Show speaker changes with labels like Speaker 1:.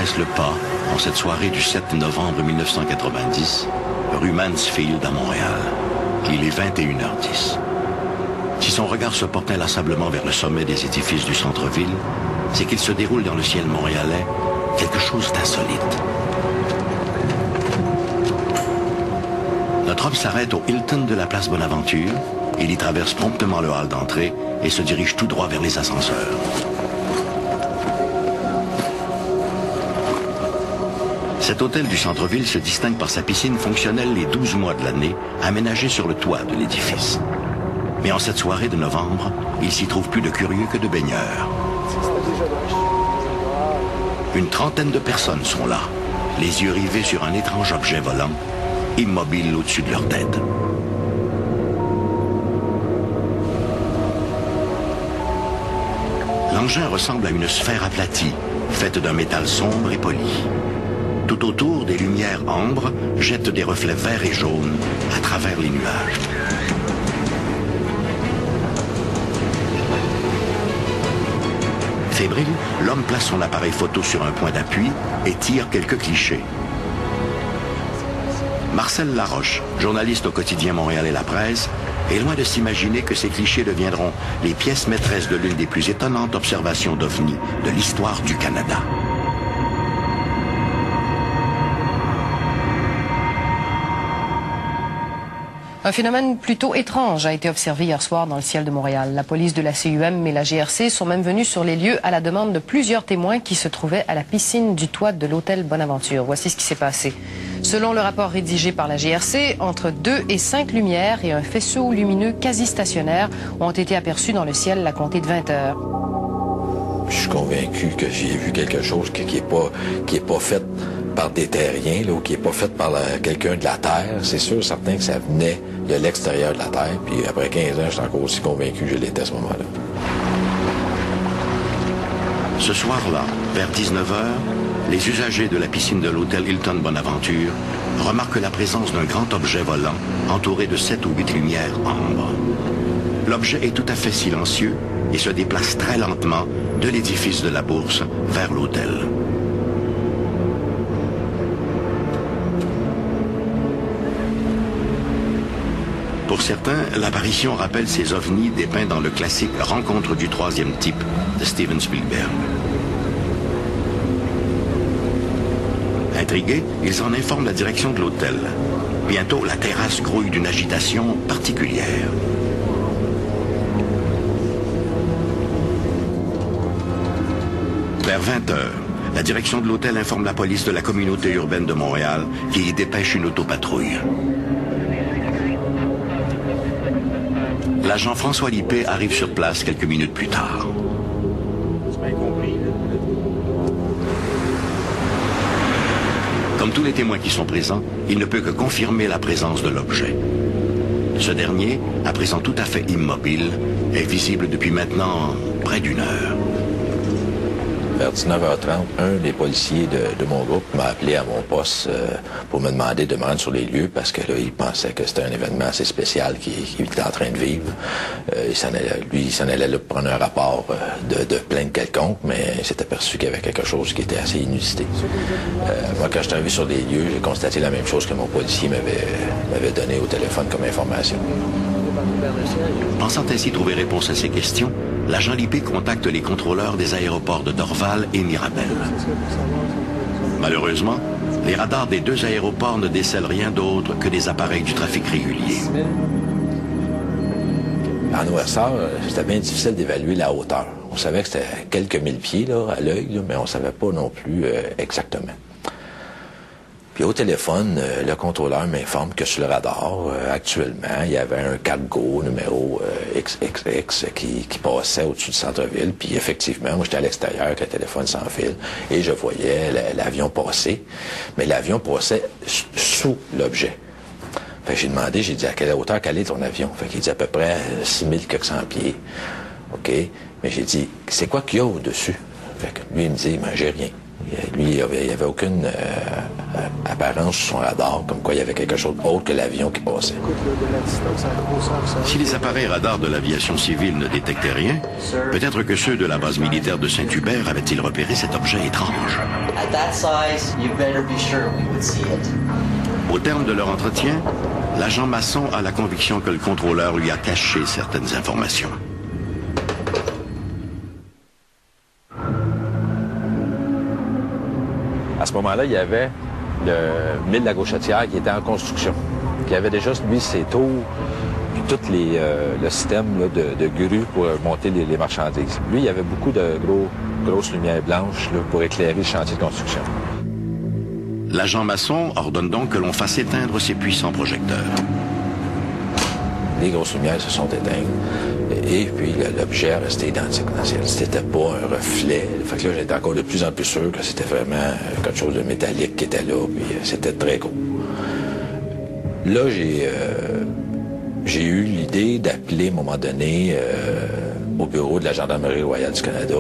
Speaker 1: presse le pas, en cette soirée du 7 novembre 1990, rue Mansfield à Montréal. Il est 21h10. Si son regard se porte inlassablement vers le sommet des édifices du centre-ville, c'est qu'il se déroule dans le ciel montréalais quelque chose d'insolite. Notre homme s'arrête au Hilton de la place Bonaventure. Il y traverse promptement le hall d'entrée et se dirige tout droit vers les ascenseurs. Cet hôtel du centre-ville se distingue par sa piscine fonctionnelle les 12 mois de l'année, aménagée sur le toit de l'édifice. Mais en cette soirée de novembre, il s'y trouve plus de curieux que de baigneurs. Une trentaine de personnes sont là, les yeux rivés sur un étrange objet volant, immobile au-dessus de leur tête. L'engin ressemble à une sphère aplatie, faite d'un métal sombre et poli. Tout autour, des lumières ambres jettent des reflets verts et jaunes à travers les nuages. Fébrile, l'homme place son appareil photo sur un point d'appui et tire quelques clichés. Marcel Laroche, journaliste au quotidien Montréal et La Presse, est loin de s'imaginer que ces clichés deviendront les pièces maîtresses de l'une des plus étonnantes observations d'OVNI de l'histoire du Canada.
Speaker 2: Un phénomène plutôt étrange a été observé hier soir dans le ciel de Montréal. La police de la CUM et la GRC sont même venus sur les lieux à la demande de plusieurs témoins qui se trouvaient à la piscine du toit de l'hôtel Bonaventure. Voici ce qui s'est passé. Selon le rapport rédigé par la GRC, entre 2 et 5 lumières et un faisceau lumineux quasi stationnaire ont été aperçus dans le ciel à compter de 20 heures.
Speaker 3: Je suis convaincu que j'ai vu quelque chose qui est pas fait par des terriens, là, ou qui n'est pas fait par quelqu'un de la Terre. C'est sûr, certain que ça venait de l'extérieur de la Terre. Puis après 15 ans, je suis encore aussi convaincu que je l'étais à ce moment-là.
Speaker 1: Ce soir-là, vers 19h, les usagers de la piscine de l'hôtel Hilton Bonaventure remarquent la présence d'un grand objet volant entouré de 7 ou 8 lumières ambre. L'objet est tout à fait silencieux et se déplace très lentement de l'édifice de la Bourse vers l'hôtel. Pour certains, l'apparition rappelle ces ovnis dépeints dans le classique Rencontre du troisième type de Steven Spielberg. Intrigués, ils en informent la direction de l'hôtel. Bientôt, la terrasse grouille d'une agitation particulière. Vers 20h, la direction de l'hôtel informe la police de la communauté urbaine de Montréal qui y dépêche une autopatrouille. L'agent François Lippé arrive sur place quelques minutes plus tard. Comme tous les témoins qui sont présents, il ne peut que confirmer la présence de l'objet. Ce dernier, à présent tout à fait immobile, est visible depuis maintenant près d'une heure.
Speaker 3: Vers 19h30, un des policiers de mon groupe m'a appelé à mon poste pour me demander de me rendre sur les lieux parce que là, il pensait que c'était un événement assez spécial qu'il était en train de vivre. Il s'en allait là, prendre un rapport de plainte quelconque, mais il s'est aperçu qu'il y avait quelque chose qui était assez inusité. Moi, quand je suis arrivé sur les lieux, j'ai constaté la même chose que mon policier m'avait donné au téléphone comme information.
Speaker 1: Pensant ainsi trouver réponse à ces questions, l'agent Lippé contacte les contrôleurs des aéroports de Dorval et Mirabel. Malheureusement, les radars des deux aéroports ne décèlent rien d'autre que des appareils du trafic régulier.
Speaker 3: En Ouessant, c'était bien difficile d'évaluer la hauteur. On savait que c'était quelques mille pieds là, à l'œil, mais on ne savait pas non plus exactement. Puis au téléphone, le contrôleur m'informe que sur le radar, actuellement, il y avait un cargo numéro XXX qui passait au-dessus du centre-ville. Puis effectivement, moi j'étais à l'extérieur avec le téléphone sans fil et je voyais l'avion passer. Mais l'avion passait sous l'objet. Fait que j'ai demandé, j'ai dit à quelle hauteur quel est ton avion? Fait qu'il dit à peu près 6400 pieds. OK? Mais j'ai dit, c'est quoi qu'il y a au-dessus? Fait que lui, il me dit, ben, j'ai rien. Lui, il n'y avait aucune apparence sur son radar, comme quoi il y avait quelque chose d'autre que l'avion qui passait.
Speaker 1: Si les appareils radars de l'aviation civile ne détectaient rien, peut-être que ceux de la base militaire de Saint-Hubert avaient-ils repéré cet objet étrange. Au terme de leur entretien, l'agent Masson a la conviction que le contrôleur lui a caché certaines informations.
Speaker 3: À ce moment-là, il y avait le mille de la Gauchetière qui était en construction, qui avait déjà mis ses tours, puis tout le système là, de grues pour monter les marchandises. Lui, il y avait beaucoup de grosses lumières blanches là, pour éclairer le chantier de construction.
Speaker 1: L'agent Masson ordonne donc que l'on fasse éteindre ces puissants projecteurs.
Speaker 3: Les grosses lumières se sont éteintes et puis l'objet est resté identique dans le ciel. C'était pas un reflet. Fait que là, j'étais encore de plus en plus sûr que c'était vraiment quelque chose de métallique qui était là, puis c'était très gros. Là, j'ai eu l'idée d'appeler à un moment donné au bureau de la Gendarmerie royale du Canada